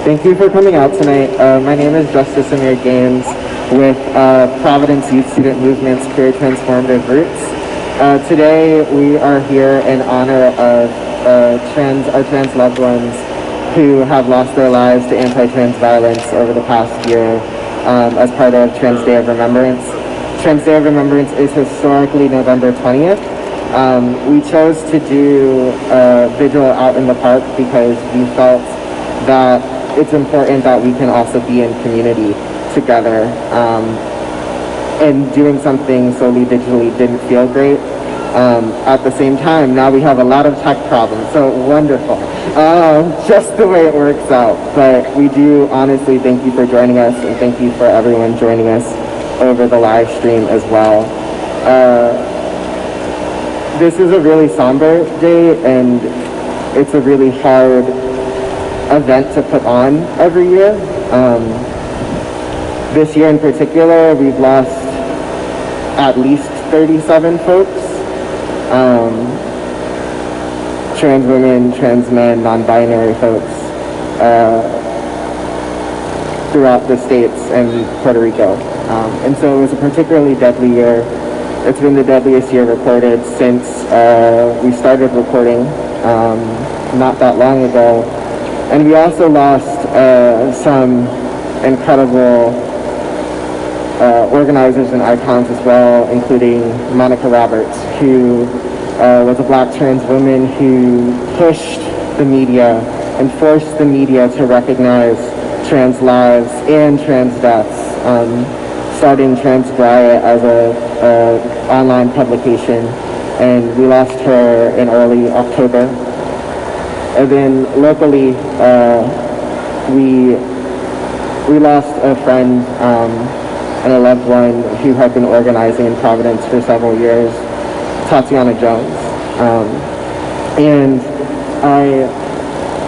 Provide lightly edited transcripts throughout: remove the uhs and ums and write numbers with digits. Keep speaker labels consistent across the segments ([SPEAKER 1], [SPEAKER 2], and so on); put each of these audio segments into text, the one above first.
[SPEAKER 1] Thank you for coming out tonight. My name is Justice Amir Gaines with Providence Youth Student Movement's Queer Transformative Roots. Today we are here in honor of our trans loved ones who have lost their lives to anti-trans violence over the past year as part of Trans Day of Remembrance. Trans Day of Remembrance is historically November 20th. We chose to do Vigil out in the park because we felt that it's important that we can also be in community together. And doing something solely digitally didn't feel great. At the same time, now we have a lot of tech problems, so wonderful. Just the way it works out. But we do honestly thank you for joining us, and thank you for everyone joining us over the live stream as well. This is a really somber day, and it's a really hard event to put on every year. This year in particular, we've lost at least 37 folks. Trans women, trans men, non-binary folks throughout the states and Puerto Rico. And so it was a particularly deadly year. It's been the deadliest year recorded since we started recording not that long ago. And we also lost some incredible organizers and icons as well, including Monica Roberts, who was a Black trans woman who pushed the media and forced the media to recognize trans lives and trans deaths, starting Trans Riot as a online publication, and we lost her in early October. And then locally, we lost a friend and a loved one who had been organizing in Providence for several years, Tatiana Jones. And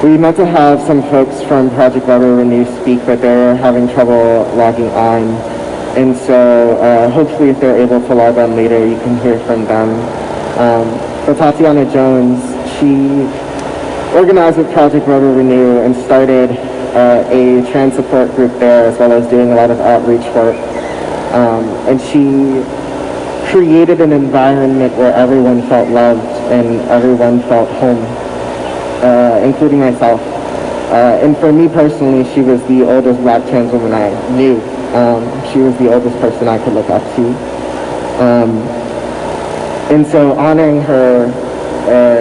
[SPEAKER 1] we meant to have some folks from Project Rubber Renew speak, but they're having trouble logging on. And so hopefully if they're able to log on later, you can hear from them. But Tatiana Jones, she organized with Project Rubber Renew and started a trans support group there, as well as doing a lot of outreach work. And she created an environment where everyone felt loved and everyone felt home, including myself. And for me personally, she was the oldest Black trans woman I knew. She was the oldest person I could look up to. And so honoring her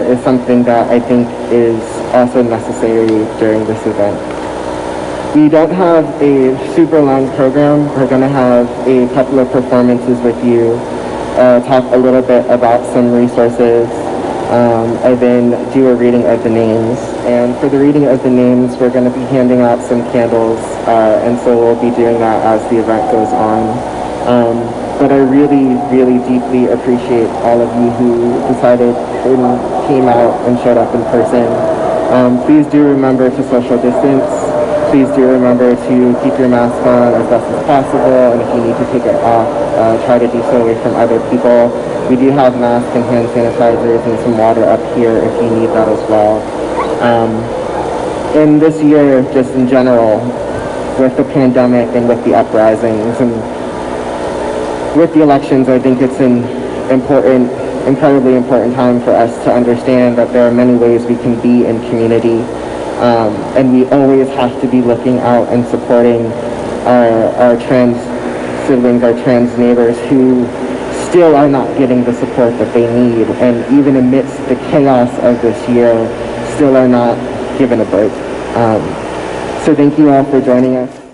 [SPEAKER 1] is something that I think is also necessary during this event. We don't have a super long program. We're going to have a couple of performances with you, talk a little bit about some resources, and then do a reading of the names. And for the reading of the names, we're going to be handing out some candles, and so we'll be doing that as the event goes on. But I really, really deeply appreciate all of you who decided and came out and showed up in person. Please do remember to social distance. Please do remember to keep your mask on as best as possible, and if you need to take it off, try to do so away from other people. We do have masks and hand sanitizers and some water up here if you need that as well. And this year, just in general, with the pandemic and with the uprisings and with the elections, I think it's an incredibly important time for us to understand that there are many ways we can be in community. And we always have to be looking out and supporting our trans siblings, our trans neighbors who still are not getting the support that they need, and even amidst the chaos of this year, still are not given a break. So thank you all for joining us.